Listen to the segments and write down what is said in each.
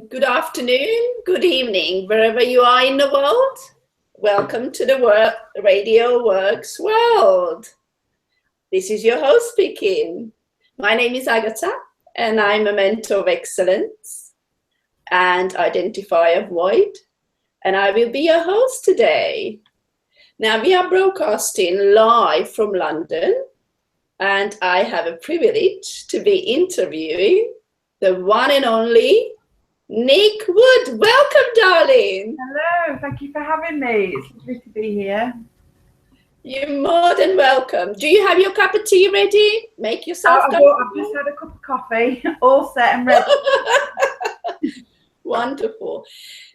Good afternoon, good evening, wherever you are in the world. Welcome to the Radio Works world. This is your host speaking. My name is Agata, and I'm a mentor of excellence and identifier of void, and I will be your host today. Now, we are broadcasting live from London, and I have a privilege to be interviewing the one and only Nik Wood. Welcome, darling. Hello, thank you for having me. It's lovely to be here. You're more than welcome. Do you have your cup of tea ready? Make yourself comfortable. I've just had a cup of coffee, all set and ready. Wonderful.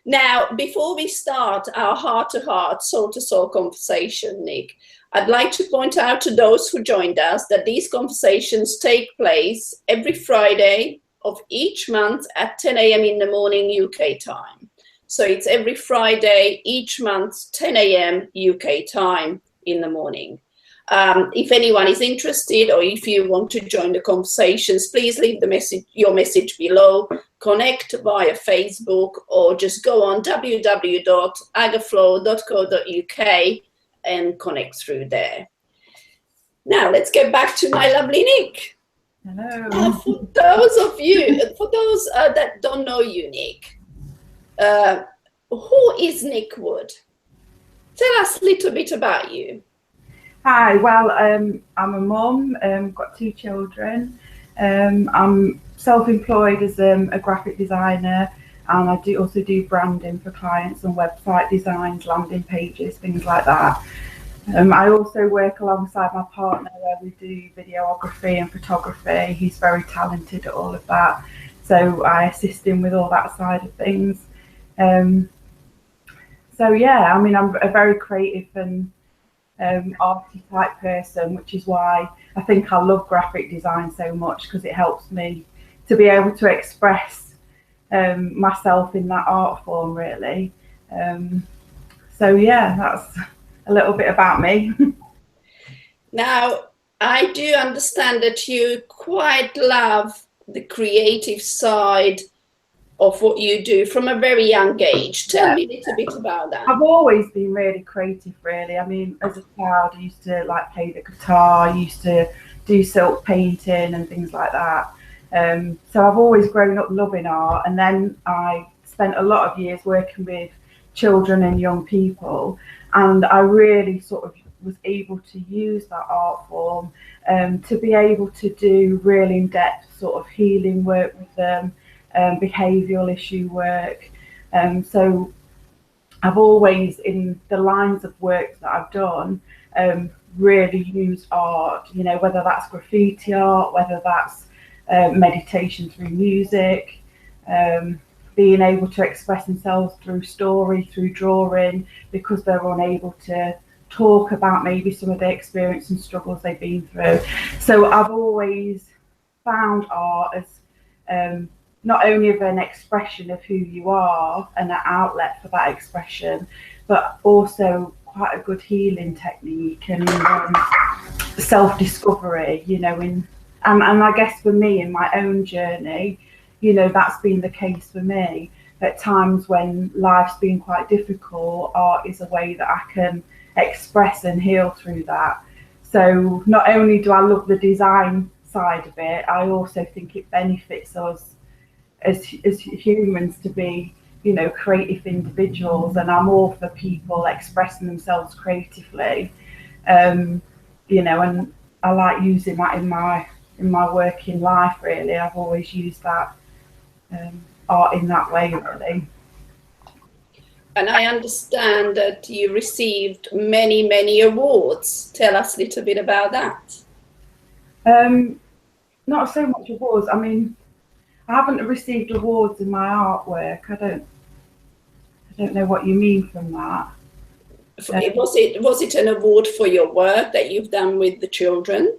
Now, before we start our heart-to-heart, soul-to-soul conversation, Nik, I'd like to point out to those who joined us that these conversations take place every Friday of each month at 10 a.m. in the morning UK time. So it's every Friday each month, 10 a.m. UK time in the morning. If anyone is interested or if you want to join the conversations, please leave your message below, connect via Facebook, or just go on www.agaflow.co.uk and connect through there. Now let's get back to my lovely Nik. Hello. For those that don't know you, Nik, who is Nik Wood? Tell us a little bit about you. Hi, well, I'm a mum, got 2 children. I'm self-employed as a graphic designer, and I also do branding for clients and website designs, landing pages, things like that. I also work alongside my partner where we do videography and photography. He's very talented at all of that, so I assist him with all that side of things. So yeah, I mean, I'm a very creative and arty type person, which is why I think I love graphic design so much, because it helps me to be able to express myself in that art form, really. So yeah, that's a little bit about me. Now, I do understand that you quite love the creative side of what you do from a very young age. Tell me a little bit about that. I've always been really creative, really. I mean, as a child, I used to play the guitar, I used to do silk painting and things like that. So I've always grown up loving art, and then I spent a lot of years working with children and young people, and I really sort of was able to use that art form to be able to do really in-depth sort of healing work with them, behavioural issue work. So I've always, in the lines of work that I've done, really used art, you know, whether that's graffiti art, whether that's meditation through music, being able to express themselves through story, through drawing, because they're unable to talk about maybe some of the experience and struggles they've been through. So I've always found art as not only of an expression of who you are and an outlet for that expression, but also quite a good healing technique and self-discovery, you know. And I guess for me, in my own journey, you know, that's been the case for me. At times when life's been quite difficult, art is a way that I can express and heal through that. So not only do I love the design side of it, I also think it benefits us as humans to be, you know, creative individuals, and I'm all for people expressing themselves creatively, you know, and I like using that in my working life, really. I've always used that art in that way, really. And I understand that you received many, many awards. Tell us a little bit about that. Not so much awards. I mean, I haven't received awards in my artwork. I don't know what you mean from that. Was it an award for your work that you've done with the children?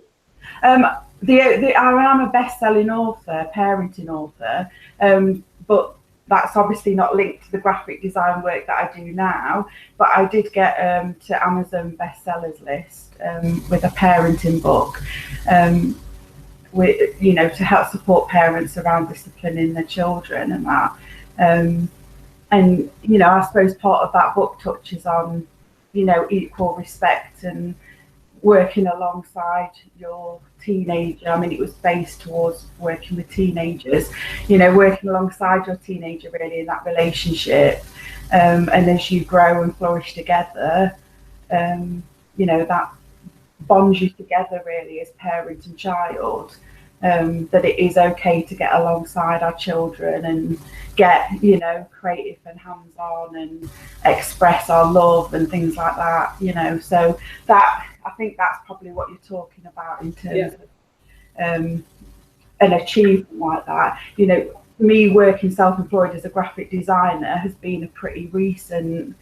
I am a best-selling author, parenting author, but that's obviously not linked to the graphic design work that I do now. But I did get to Amazon bestsellers list with a parenting book, with, you know, to help support parents around disciplining their children and that. And I suppose part of that book touches on equal respect and working alongside your teenager. I mean, it was based towards working with teenagers, working alongside your teenager really in that relationship. And as you grow and flourish together, that bonds you together really as parent and child. That it is okay to get alongside our children and get, creative and hands-on and express our love and things like that, So that, I think that's probably what you're talking about in terms of an achievement like that. Me working self-employed as a graphic designer has been a pretty recent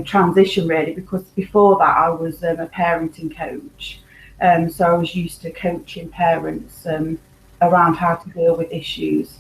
transition really, because before that I was a parenting coach. So I was used to coaching parents around how to deal with issues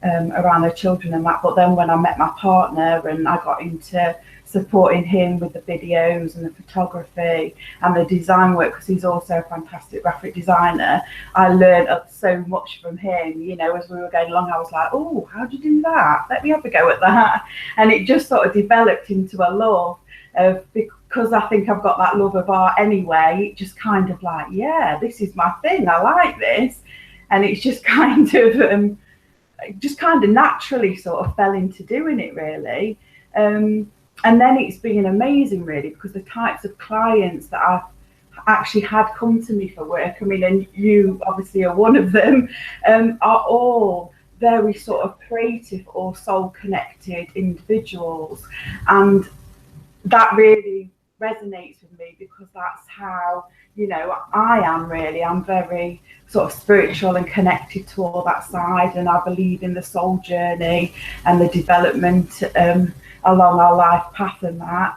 around their children and that. But then when I met my partner and I got into supporting him with the videos and the photography and the design work, because he's also a fantastic graphic designer, I learned so much from him. As we were going along, I was like, oh, how'd you do that? Let me have a go at that. And it just sort of developed into a love of, because I think I've got that love of art anyway, it just kind of like, yeah, this is my thing, I like this. And it's just kind of naturally sort of fell into doing it really. And then it's been amazing really, because the types of clients that I've actually had come to me for work, I mean, and you obviously are one of them, are all very sort of creative or soul connected individuals. And that really resonates with me, because that's how I am really. I'm very sort of spiritual and connected to all that side, and I believe in the soul journey and the development along our life path and that,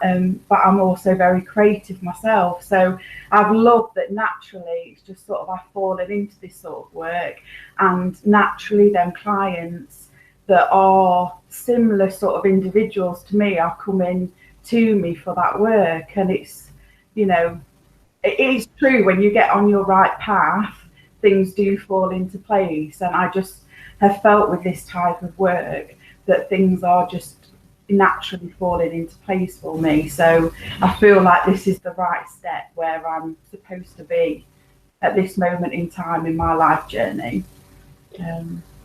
but I'm also very creative myself, so I've loved that naturally it's just sort of I've fallen into this sort of work, and naturally them clients that are similar sort of individuals to me are coming to me for that work. And it's, it is true, when you get on your right path, things do fall into place. And I just have felt with this type of work that things are just naturally falling into place for me. So I feel like this is the right step where I'm supposed to be at this moment in time in my life journey.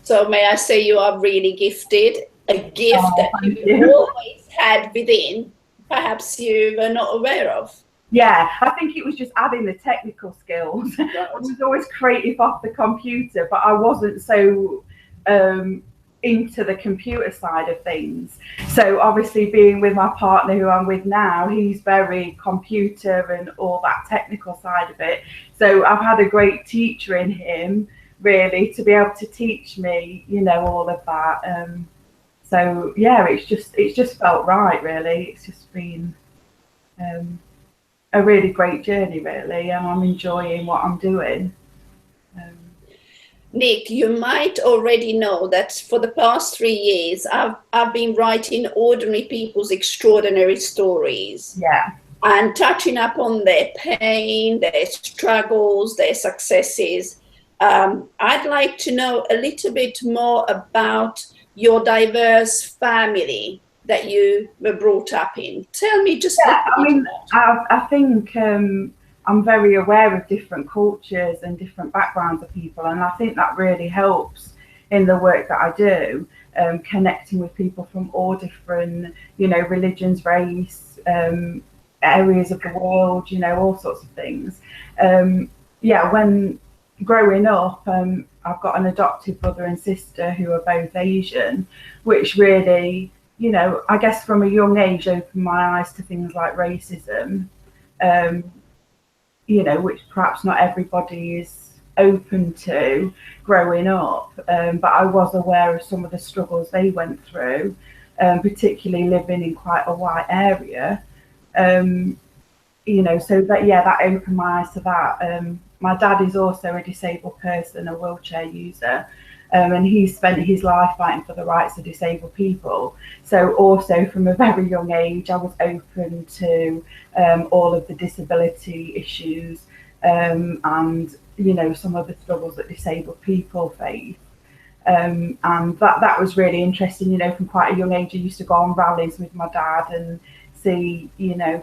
So may I say you are really gifted, a gift that you always had within, perhaps you were not aware of. Yeah, I think it was just adding the technical skills. Right. I was always creative off the computer, but I wasn't so into the computer side of things. So obviously being with my partner who I'm with now, he's very computer and all that technical side of it. So I've had a great teacher in him really to be able to teach me, all of that. So yeah, it's just felt right really. It's just been a really great journey really, and I'm enjoying what I'm doing. Nik, you might already know that for the past 3 years, I've been writing ordinary people's extraordinary stories. Yeah. And touching up on their pain, their struggles, their successes. I'd like to know a little bit more about your diverse family that you were brought up in. Tell me just a little bit about it. I think I'm very aware of different cultures and different backgrounds of people, and I think that really helps in the work that I do, connecting with people from all different, religions, race, areas of the world, all sorts of things. When growing up, I've got an adopted brother and sister who are both Asian, which really, I guess from a young age opened my eyes to things like racism, which perhaps not everybody is open to growing up. But I was aware of some of the struggles they went through, particularly living in quite a white area. So that opened my eyes to that. My dad is also a disabled person, a wheelchair user, and he spent his life fighting for the rights of disabled people. So also from a very young age, I was open to all of the disability issues and, some of the struggles that disabled people face. And that was really interesting. From quite a young age, I used to go on rallies with my dad and see,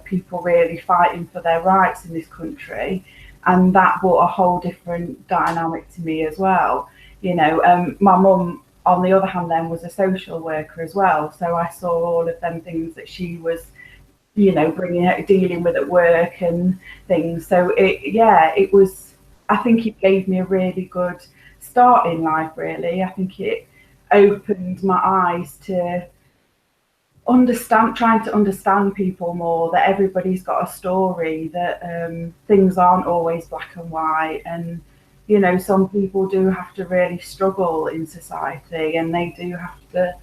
people really fighting for their rights in this country. And that brought a whole different dynamic to me as well. My mum, on the other hand, then was a social worker as well. So I saw all of them things that she was, bringing out, dealing with at work and things. So it was, I think it gave me a really good start in life, really. I think it opened my eyes to trying to understand people more, that everybody's got a story, that things aren't always black and white. And, some people do have to really struggle in society, and they do have to,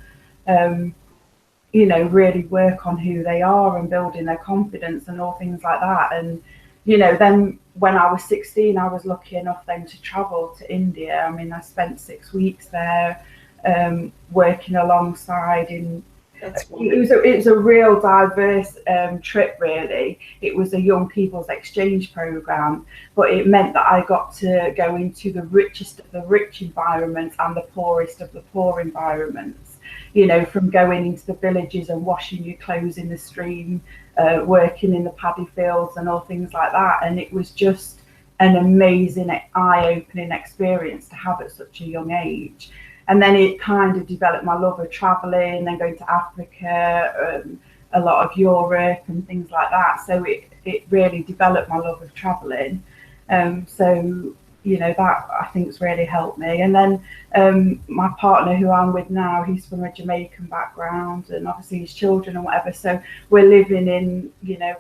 really work on who they are and building their confidence and all things like that. And, then when I was 16, I was lucky enough then to travel to India. I mean, I spent 6 weeks there, working alongside in. It was a real diverse trip, really. It was a young people's exchange program, but it meant that I got to go into the richest of the rich environments and the poorest of the poor environments. From going into the villages and washing your clothes in the stream, working in the paddy fields and all things like that. And it was just an amazing, eye-opening experience to have at such a young age. And then it kind of developed my love of traveling, then going to Africa, a lot of Europe and things like that. So it really developed my love of traveling. So, that I think has really helped me. And then my partner, who I'm with now, he's from a Jamaican background, and obviously his children and whatever. So we're living in,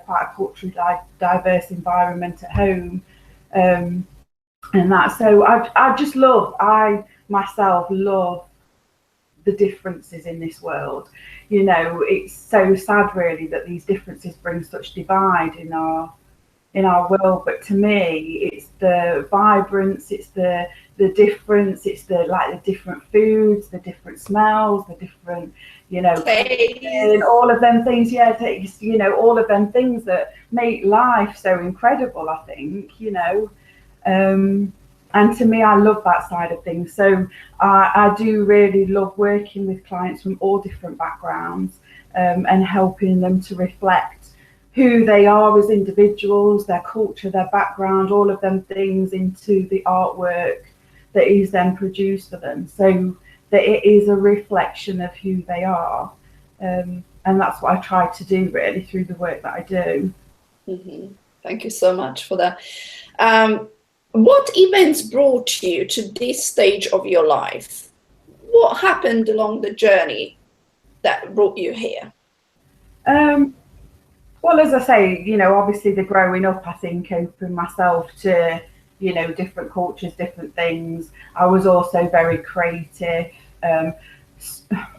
quite a culturally diverse environment at home. And that. So I myself love the differences in this world. It's so sad, really, that these differences bring such divide in our world. But to me, it's the vibrance, it's the difference, it's the different foods, the different smells, the different, and all of them things. Yeah, all of them things that make life so incredible, I think. And to me, I love that side of things. So I do really love working with clients from all different backgrounds, and helping them to reflect who they are as individuals, their culture, their background, all of them things into the artwork that is then produced for them, so that it is a reflection of who they are. And that's what I try to do, really, through the work that I do. Mm-hmm. Thank you so much for that. What events brought you to this stage of your life? What happened along the journey that brought you here? Well, as I say, obviously the growing up, I think, opened myself to, different cultures, different things. I was also very creative.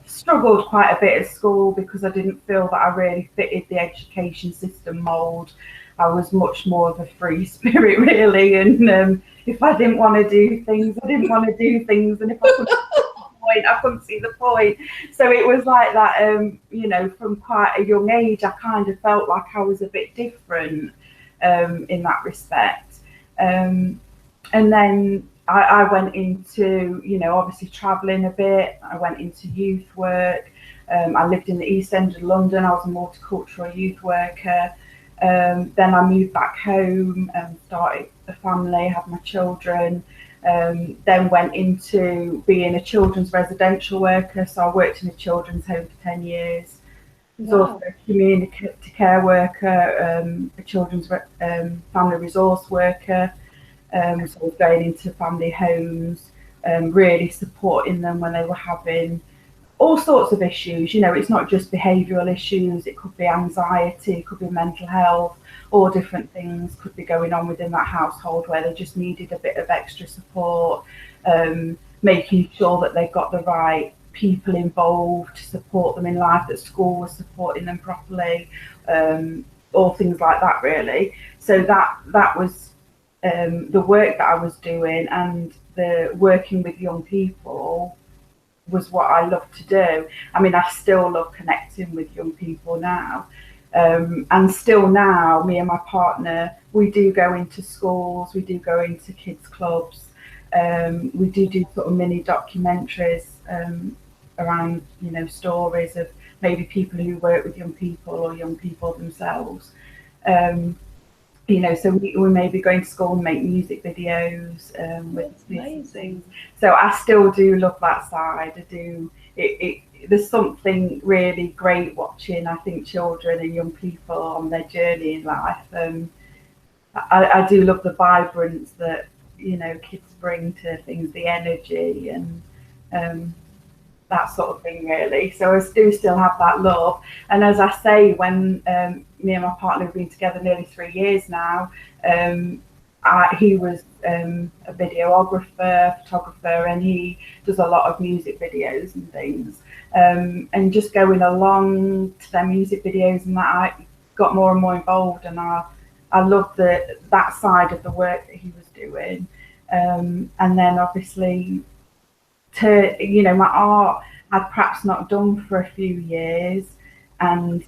Struggled quite a bit at school because I didn't feel that I really fitted the education system mould. I was much more of a free spirit, really, and if I didn't want to do things, I didn't want to do things, and if I couldn't see the point, I couldn't see the point. So it was like that, from quite a young age, I kind of felt like I was a bit different in that respect. And then I went into, obviously travelling a bit. I went into youth work. I lived in the East End of London. I was a multicultural youth worker. Then I moved back home and started a family, had my children. Then went into being a children's residential worker. So I worked in a children's home for 10 years. I was also a community care worker, a children's family resource worker. So I was going into family homes, really supporting them when they were having all sorts of issues. It's not just behavioural issues, it could be anxiety, it could be mental health, all different things could be going on within that household where they just needed a bit of extra support, making sure that they got the right people involved to support them in life, that school was supporting them properly, all things like that, really. So that was the work that I was doing, and the working with young people was what I love to do. I mean, I still love connecting with young people now. And still now, me and my partner, we do go into schools, we do go into kids' clubs, We do sort of mini documentaries around, stories of maybe people who work with young people or young people themselves. Um, so we may be going to school and make music videos with these things. So I still do love that side. I do. There's something really great watching, I think, children and young people on their journey in life. I do love the vibrance that kids bring to things, the energy and that sort of thing, really. So I do still have that love. And as I say, when me and my partner have been together nearly 3 years now, he was a videographer, photographer, and he does a lot of music videos and things. And just going along to their music videos and that, I got more and more involved, and I loved that side of the work that he was doing. And then obviously, my art had perhaps not done for a few years, and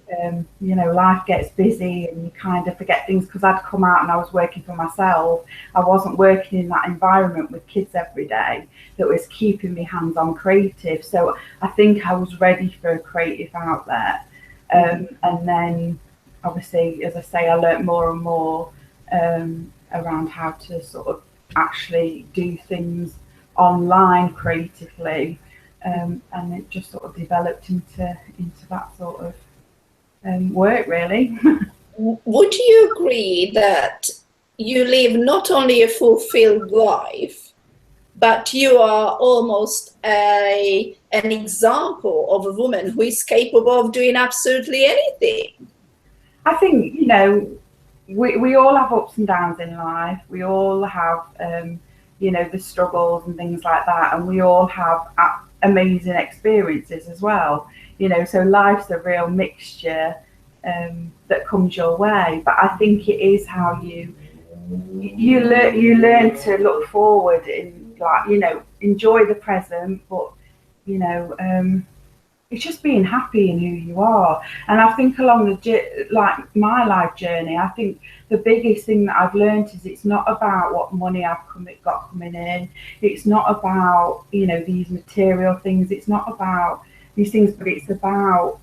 life gets busy and you kind of forget things, because I'd come out and I was working for myself. I wasn't working in that environment with kids every day that was keeping me hands-on creative. So I think I was ready for a creative outlet. And then obviously, as I say, I learnt more and more around how to sort of actually do things online creatively, and it just sort of developed into that sort of work, really. Would you agree that you live not only a fulfilled life, but you are almost an example of a woman who is capable of doing absolutely anything? I think, we all have ups and downs in life. We all have, the struggles and things like that. And we all have amazing experiences as well. So life's a real mixture that comes your way. But I think it is how you learn to look forward and, like, enjoy the present, but, it's just being happy in who you are. And I think along my life journey, I think the biggest thing that I've learned is it's not about what money I've got coming in. It's not about, these material things. It's not about these things, but it's about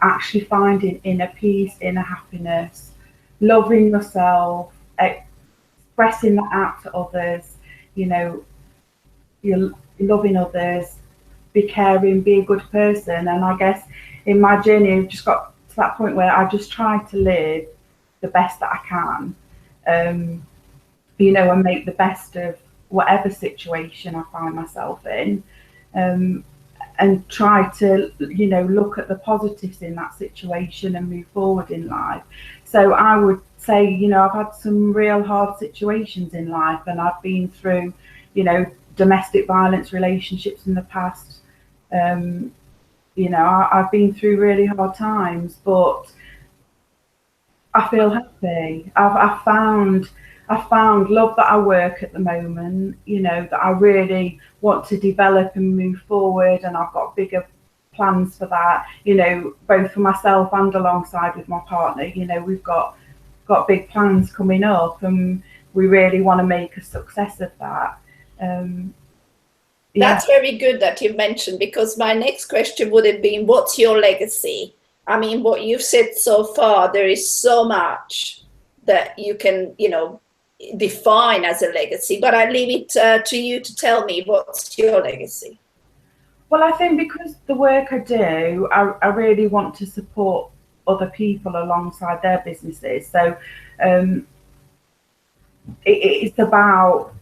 actually finding inner peace, inner happiness, loving yourself, expressing that out to others. You're loving others, be caring, be a good person. And I guess in my journey, I've just got to that point where I just try to live the best that I can, and make the best of whatever situation I find myself in, and try to, look at the positives in that situation and move forward in life. So I would say, I've had some real hard situations in life, and I've been through, domestic violence relationships in the past. I've been through really hard times, but I feel happy. I found love that I work at the moment, that I really want to develop and move forward, and I've got bigger plans for that, both for myself and alongside with my partner. We've got big plans coming up, and we really want to make a success of that. That's very good that you mentioned, because my next question would have been, what's your legacy? I mean, what you've said so far, there is so much that you can, define as a legacy, but I leave it to you to tell me, what's your legacy? Well, I think because the work I do, I really want to support other people alongside their businesses. So it's about,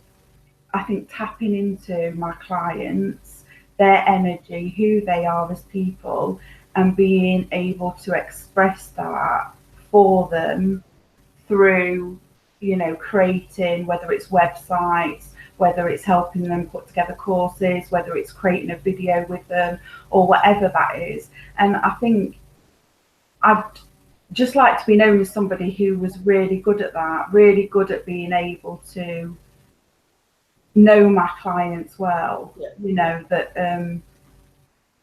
I think, tapping into my clients, their energy, who they are as people, and being able to express that for them through, creating, whether it's websites, whether it's helping them put together courses, whether it's creating a video with them, or whatever that is. And I think I'd just like to be known as somebody who was really good at that, really good at being able to know my clients well. That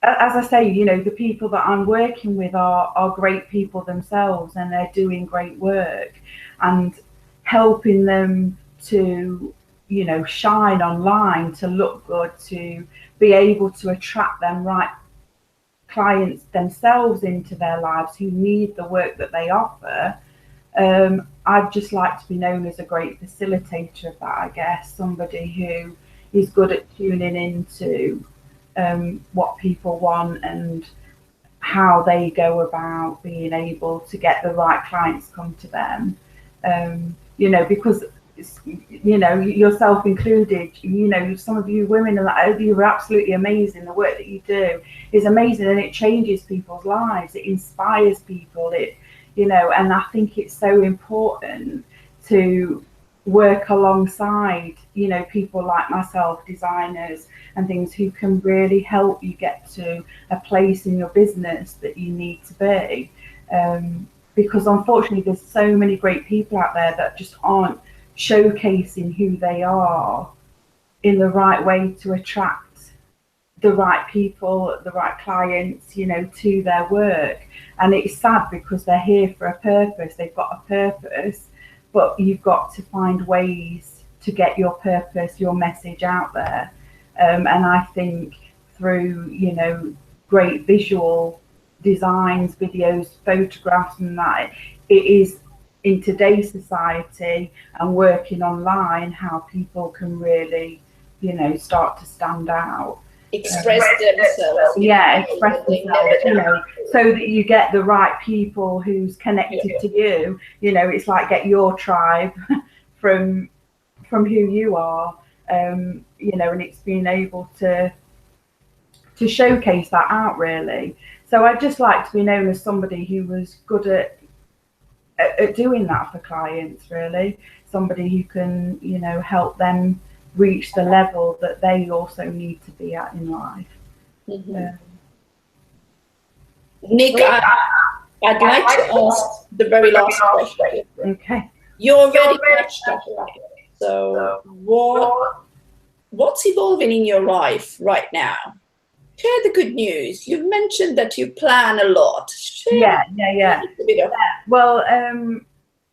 as I say, the people that I'm working with are great people themselves, and they're doing great work, and helping them to, you know, shine online, to look good, to be able to attract them right clients themselves into their lives who need the work that they offer. I'd just like to be known as a great facilitator of that, I guess, somebody who is good at tuning into what people want and how they go about being able to get the right clients come to them. You know, because you know, yourself included, you know, some of you women are like, you're absolutely amazing. The work that you do is amazing, and it changes people's lives. It inspires people. It, you know, and I think it's so important to work alongside, you know, people like myself, designers and things, who can really help you get to a place in your business that you need to be. Because unfortunately, there's so many great people out there that just aren't showcasing who they are in the right way to attract the right people, the right clients, you know, to their work. And it's sad because they're here for a purpose, they've got a purpose, but you've got to find ways to get your purpose, your message out there. And I think through, you know, great visual designs, videos, photographs, and that, it is in today's society and working online how people can really, you know, start to stand out. Express themselves. Yeah, express themselves, you know, so that you get the right people who's connected to you. You know, it's like get your tribe from who you are, you know, and it's being able to showcase that out really. So I'd just like to be known as somebody who was good at doing that for clients, really. Somebody who can, you know, help them reach the level that they also need to be at in life. Mm-hmm. Nik, I'd like to ask the very last question. Okay. You already touched on it. So what's evolving in your life right now? Share the good news. You've mentioned that you plan a lot. Yeah. Well,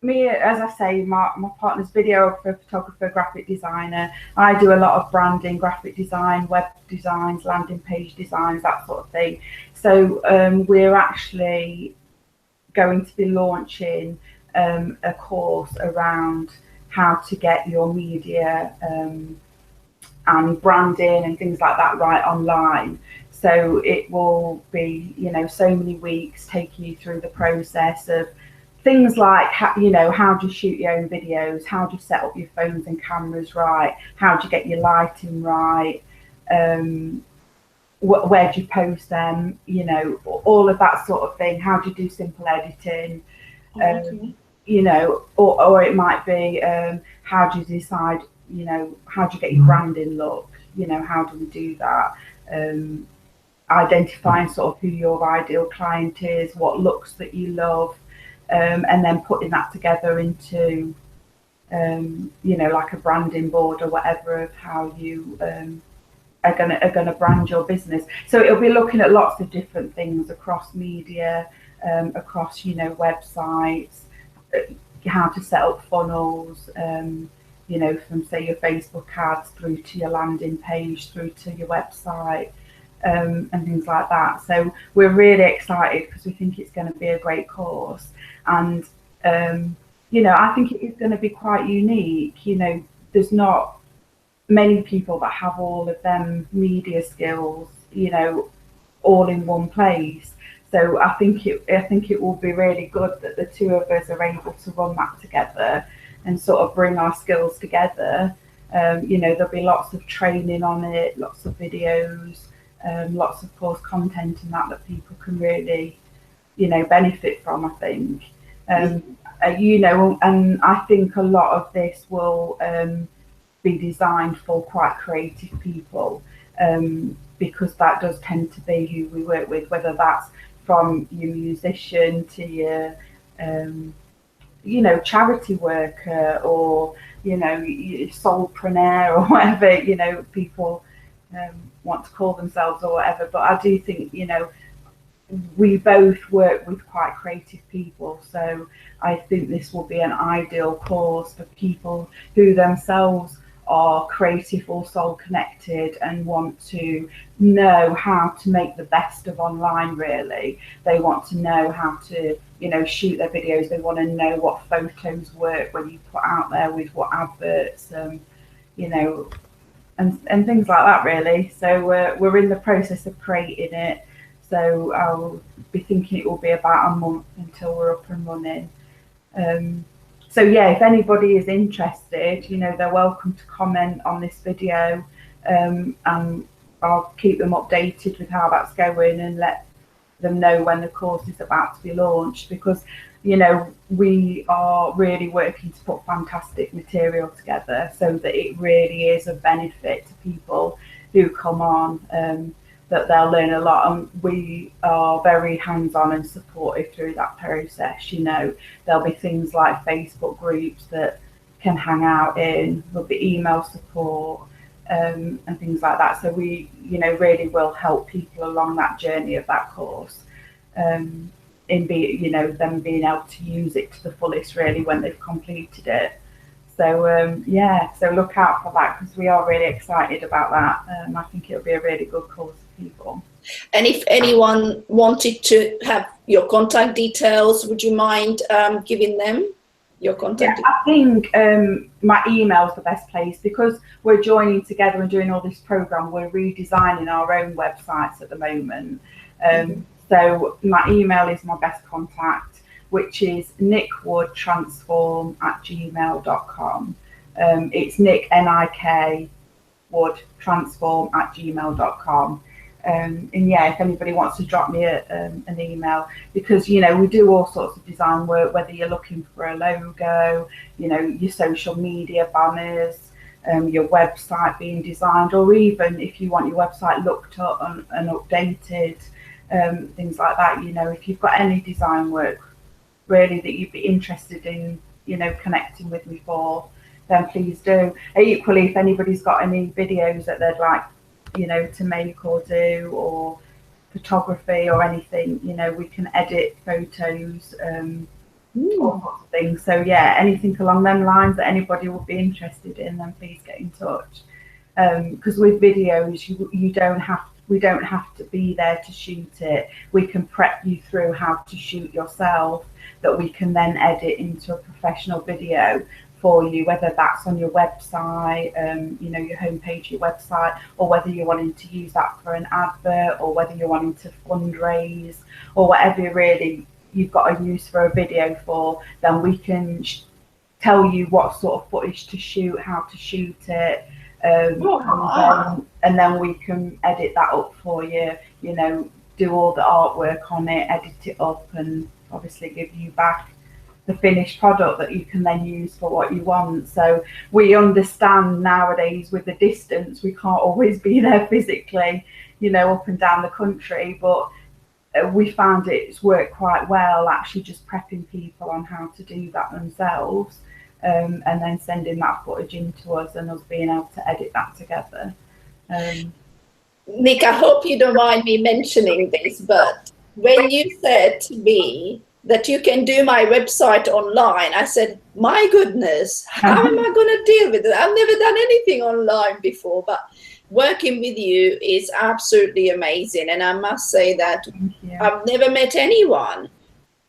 me, as I say, my partner's videographer, photographer, graphic designer. I do a lot of branding, graphic design, web designs, landing page designs, that sort of thing. So we're actually going to be launching a course around how to get your media and branding and things like that right online. So it will be, you know, so many weeks taking you through the process of things like, you know, how do you shoot your own videos? How do you set up your phones and cameras right? How do you get your lighting right? Where do you post them? You know, all of that sort of thing. How do you do simple editing? You know, or it might be how do you decide, you know, how do you get your branding look? You know, how do we do that? Identifying sort of who your ideal client is, what looks that you love, and then putting that together into, you know, like a branding board or whatever of how you are gonna brand your business. So it'll be looking at lots of different things across media, across, you know, websites, how to set up funnels, you know, from say your Facebook ads through to your landing page, through to your website, and things like that. So we're really excited because we think it's going to be a great course, and you know, I think it is going to be quite unique. You know, there's not many people that have all of them media skills, you know, all in one place. So I think it will be really good that the two of us are able to run that together and sort of bring our skills together. You know, there'll be lots of training on it, lots of videos, lots of course content and that people can really, you know, benefit from, I think. You know, and I think a lot of this will be designed for quite creative people, because that does tend to be who we work with, whether that's from your musician to your you know, charity worker, or, you know, solopreneur, or whatever, you know, people want to call themselves or whatever. But I do think, you know, we both work with quite creative people, so I think this will be an ideal course for people who themselves are creative or soul connected and want to know how to make the best of online. Really, they want to know how to, shoot their videos. They want to know what photos work when you put out there with what adverts, you know and things like that, really. So we're in the process of creating it. So I'll be thinking it will be about a month until we're up and running. um, so yeah, if anybody is interested, they're welcome to comment on this video, and I'll keep them updated with how that's going and let them know when the course is about to be launched, because we are really working to put fantastic material together so that it really is a benefit to people who come on, that they'll learn a lot, and we are very hands-on and supportive through that process. There'll be things like Facebook groups that can hang out in, there'll be email support, and things like that. So we, really will help people along that journey of that course, in them being able to use it to the fullest, really, when they've completed it. So so look out for that, because we are really excited about that. I think it'll be a really good course for people. And if anyone wanted to have your contact details, would you mind giving them your contact details? I think my email is the best place, because we're joining together and doing all this program. We're redesigning our own websites at the moment. So my email is my best contact, which is nikwoodtransform@gmail.com. It's Nik, Nik Wood transform@gmail.com. And yeah, if anybody wants to drop me an email, because we do all sorts of design work, whether you're looking for a logo, your social media banners, your website being designed, or even if you want your website looked up and updated, things like that. If you've got any design work really that you'd be interested in, connecting with me for, then please do. Equally, if anybody's got any videos that they'd like, to make or do, or photography or anything, we can edit photos, all sorts of things. So yeah, anything along them lines that anybody would be interested in, then please get in touch. Because with videos, we don't have to be there to shoot it. We can prep you through how to shoot yourself, that we can then edit into a professional video for you, whether that's on your website, your homepage, your website, or whether you're wanting to use that for an advert, or whether you're wanting to fundraise, or whatever really you've got a use for a video for, then we can tell you what sort of footage to shoot, how to shoot it, and then we can edit that up for you, do all the artwork on it, edit it up, and obviously give you back the finished product that you can then use for what you want. So we understand nowadays, with the distance, we can't always be there physically, up and down the country, but we found it's worked quite well, actually just prepping people on how to do that themselves, and then sending that footage in to us and us being able to edit that together. Nik, I hope you don't mind me mentioning this, but when you said to me that you can do my website online, I said, my goodness, how am I going to deal with it? I've never done anything online before, but working with you is absolutely amazing. And I must say that I've never met anyone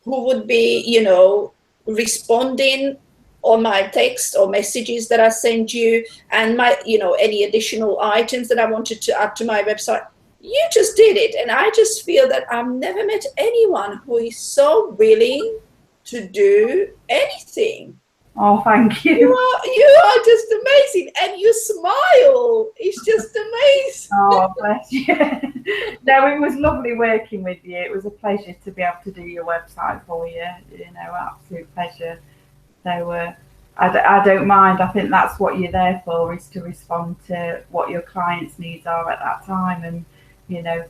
who would be, responding on my text or messages that I send you, and my, any additional items that I wanted to add to my website. You just did it. And I just feel that I've never met anyone who is so willing to do anything. Oh, thank you. You are just amazing. And you smile. It's just amazing. Oh, bless you. No, it was lovely working with you. It was a pleasure to be able to do your website for you. Absolute pleasure. So I don't mind. I think that's what you're there for, is to respond to what your clients' needs are at that time, and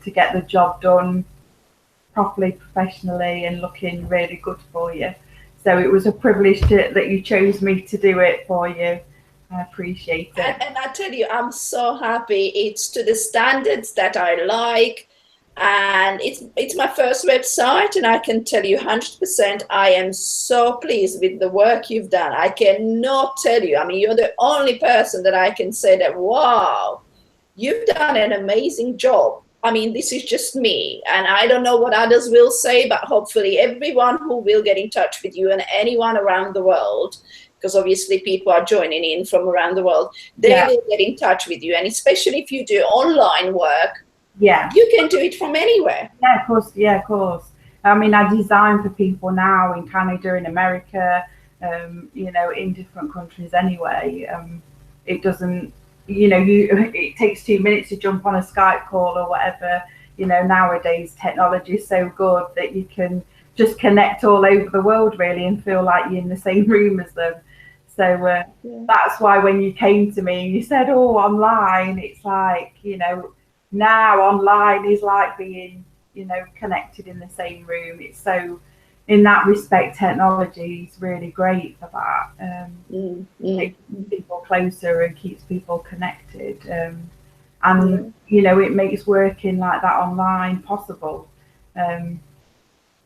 to get the job done properly, professionally, and looking really good for you. So it was a privilege that you chose me to do it for you. I appreciate it. And I tell you, I'm so happy. It's to the standards that I like. and it's my first website, and I can tell you 100% I am so pleased with the work you've done. I cannot tell you, I mean, you're the only person that I can say that, wow, you've done an amazing job. I mean, this is just me, and I don't know what others will say, but hopefully everyone who will get in touch with you and anyone around the world, because obviously people are joining in from around the world, they Yeah. will get in touch with you. And especially if you do online work, Yeah. you can do it from anywhere. Yeah, of course. Yeah, of course. I mean, I design for people now in Canada, in America, in different countries anyway. It doesn't, it takes 2 minutes to jump on a Skype call or whatever. Nowadays technology is so good that you can just connect all over the world really and feel like you're in the same room as them. So Yeah. that's why when you came to me and you said, "Oh, online," it's like, now online is like being, connected in the same room. It's so, in that respect, technology is really great for that. Mm, It mm, keeps people closer and keeps people connected. yeah. And, it makes working like that online possible, um,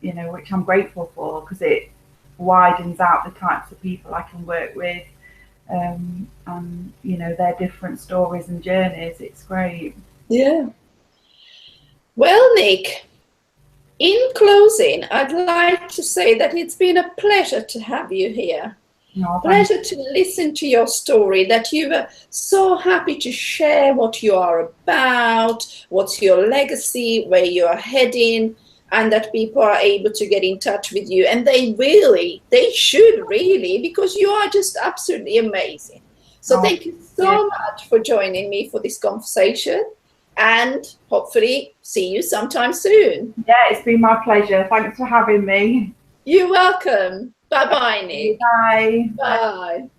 which I'm grateful for because it widens out the types of people I can work with, and, their different stories and journeys. It's great. Yeah. Well, Nick, in closing, I'd like to say that it's been a pleasure to have you here. No, thank Pleasure to listen to your story, that you were so happy to share what you are about, what's your legacy, where you're heading, and that people are able to get in touch with you. And they should really, because you are just absolutely amazing. So Oh, thank you yeah. so much for joining me for this conversation, and hopefully see you sometime soon. Yeah, it's been my pleasure. Thanks for having me. You're welcome. Bye bye, Nick. Bye. Bye. Bye.